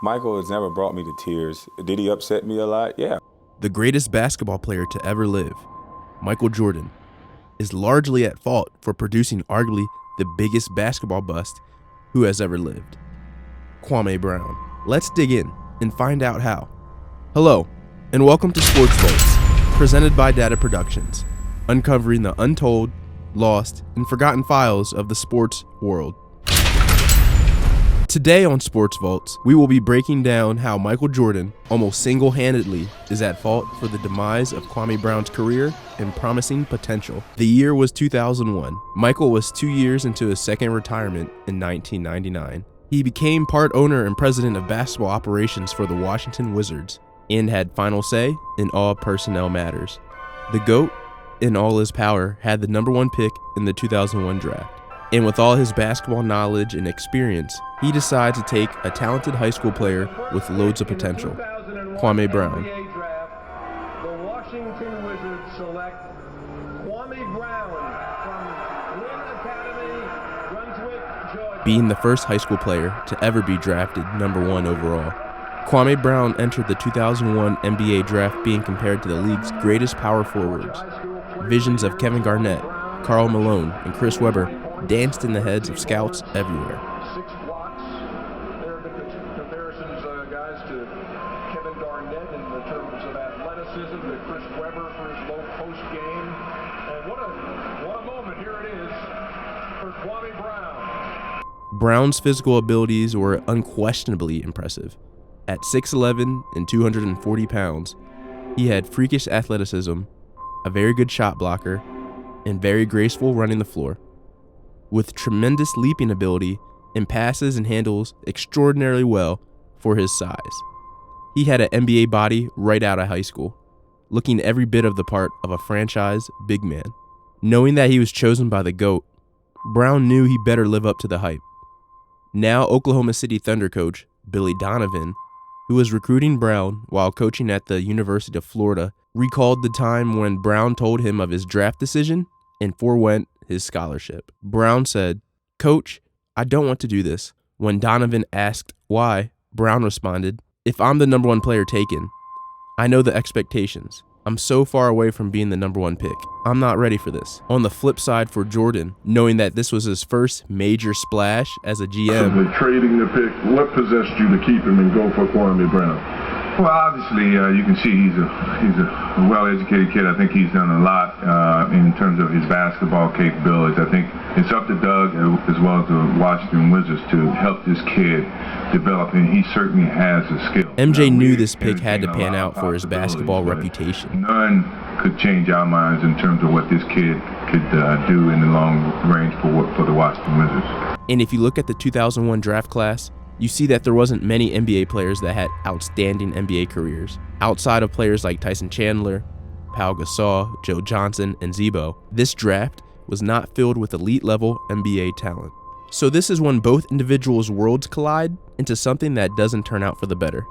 Michael has never brought me to tears. Did he upset me a lot? Yeah. The greatest basketball player to ever live, Michael Jordan, is largely at fault for producing arguably the biggest basketball bust who has ever lived, Kwame Brown. Let's dig in and find out how. Hello, and welcome to Sports Vaults, presented by D.A.T.A Productions, uncovering the untold, lost, and forgotten files of the sports world. Today on Sports Vaults, we will be breaking down how Michael Jordan almost single-handedly is at fault for the demise of Kwame Brown's career and promising potential. The year was 2001. Michael was 2 years into his second retirement in 1999. He became part owner and president of basketball operations for the Washington Wizards and had final say in all personnel matters. The GOAT, in all his power, had the #1 pick in the 2001 draft. And with all his basketball knowledge and experience, he decides to take a talented high school player with loads of potential, Kwame Brown. The Washington Wizards select Kwame Brown from Lynn Academy, Brunswick, Georgia. Being the first high school player to ever be drafted #1 overall, Kwame Brown entered the 2001 NBA draft being compared to the league's greatest power forwards. Visions of Kevin Garnett, Karl Malone, and Chris Webber danced in the heads of scouts everywhere. 6 blocks. There have been comparisons, guys, to Kevin Garnett in the terms of athleticism, to Chris Webber for his low post game. And what a moment here it is for Kwame Brown. Brown's physical abilities were unquestionably impressive. At 6'11" and 240 pounds, he had freakish athleticism, a very good shot blocker, and very graceful running the floor. With tremendous leaping ability and passes and handles extraordinarily well for his size. He had an NBA body right out of high school, looking every bit of the part of a franchise big man. Knowing that he was chosen by the GOAT, Brown knew he better live up to the hype. Now Oklahoma City Thunder coach Billy Donovan, who was recruiting Brown while coaching at the University of Florida, recalled the time when Brown told him of his draft decision and forewent his scholarship. Brown said, "Coach, I don't want to do this." When Donovan asked why, Brown responded, "If I'm the #1 player taken, I know the expectations. I'm so far away from being the #1 pick. I'm not ready for this." On the flip side for Jordan, knowing that this was his first major splash as a GM. Trading the pick, what possessed you to keep him and go for Kwame Brown? Well, obviously, you can see he's a well-educated kid. I think he's done a lot in terms of his basketball capabilities. I think it's up to Doug as well as the Washington Wizards to help this kid develop, and he certainly has the skill. MJ knew this pick had to pan out for his basketball reputation. None could change our minds in terms of what this kid could do in the long range for the Washington Wizards. And if you look at the 2001 draft class, you see that there wasn't many NBA players that had outstanding NBA careers. Outside of players like Tyson Chandler, Pau Gasol, Joe Johnson, and Zebo, this draft was not filled with elite-level NBA talent. So this is when both individuals' worlds collide into something that doesn't turn out for the better.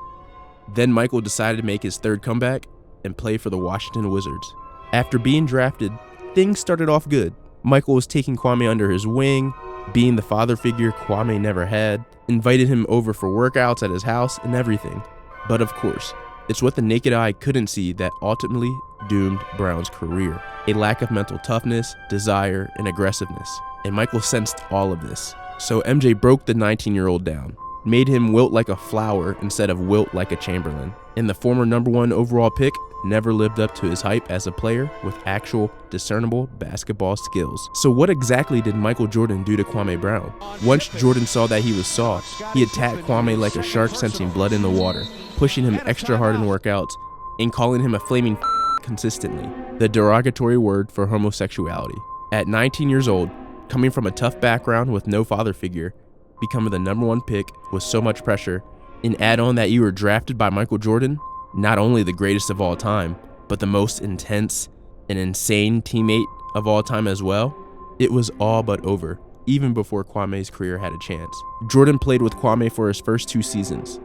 Then Michael decided to make his third comeback and play for the Washington Wizards. After being drafted, things started off good. Michael was taking Kwame under his wing, being the father figure Kwame never had, invited him over for workouts at his house and everything. But of course, it's what the naked eye couldn't see that ultimately doomed Brown's career. A lack of mental toughness, desire, and aggressiveness. And Michael sensed all of this. So MJ broke the 19-year-old down, made him wilt like a flower instead of wilt like a Chamberlain. And the former #1 overall pick never lived up to his hype as a player with actual discernible basketball skills. So what exactly did Michael Jordan do to Kwame Brown? Once Jordan saw that he was soft, he attacked Kwame like a shark sensing blood in the water, pushing him extra hard in workouts and calling him a flaming consistently, the derogatory word for homosexuality. At 19 years old, coming from a tough background with no father figure, becoming the #1 pick with so much pressure, and add on that you were drafted by Michael Jordan, not only the greatest of all time, but the most intense and insane teammate of all time as well, it was all but over, even before Kwame's career had a chance. Jordan played with Kwame for his first 2 seasons,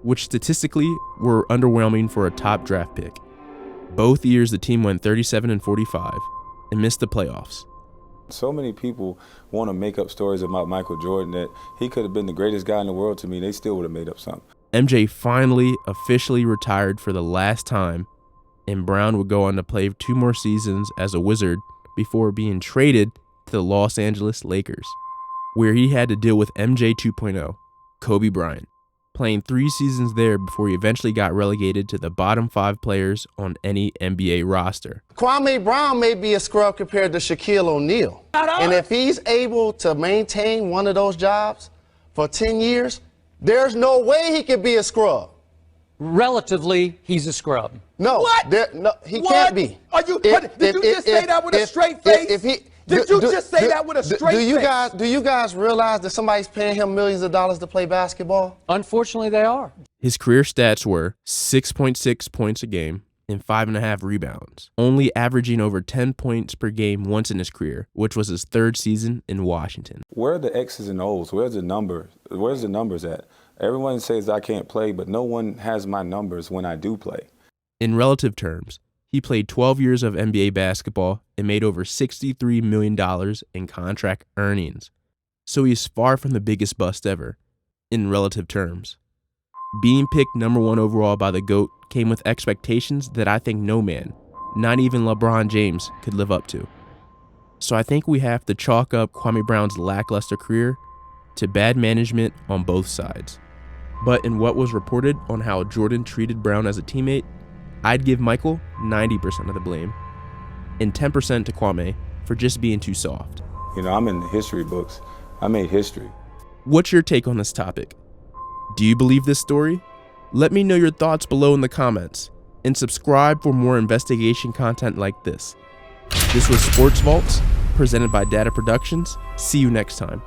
which statistically were underwhelming for a top draft pick. Both years the team went 37-45 and missed the playoffs. So many people want to make up stories about Michael Jordan that he could have been the greatest guy in the world to me. They still would have made up something. MJ finally officially retired for the last time, and Brown would go on to play 2 more seasons as a Wizard before being traded to the Los Angeles Lakers, where he had to deal with MJ 2.0, Kobe Bryant, playing 3 seasons there before he eventually got relegated to the bottom 5 players on any NBA roster. Kwame Brown may be a scrub compared to Shaquille O'Neal. And if he's able to maintain one of those jobs for 10 years, there's no way he could be a scrub. Relatively, he's a scrub. No, What? no, he What? can't be. Are you? Did you just say that with a straight face? Did you just say that with a straight face? Do you guys realize that somebody's paying him millions of dollars to play basketball? Unfortunately, they are. His career stats were 6.6 points a game and 5.5 rebounds, only averaging over 10 points per game once in his career, which was his 3rd season in Washington. Where are the X's and O's? Where's the numbers at? Everyone says I can't play, but no one has my numbers when I do play. In relative terms, he played 12 years of NBA basketball and made over $63 million in contract earnings. So he's far from the biggest bust ever, in relative terms. Being picked number 1 overall by the GOAT came with expectations that I think no man, not even LeBron James, could live up to. So I think we have to chalk up Kwame Brown's lackluster career to bad management on both sides. But in what was reported on how Jordan treated Brown as a teammate, I'd give Michael 90% of the blame and 10% to Kwame for just being too soft. You know, I'm in the history books. I made history. What's your take on this topic? Do you believe this story? Let me know your thoughts below in the comments and subscribe for more investigation content like this. This was Sports Vaults, presented by D.A.T.A Productions. See you next time.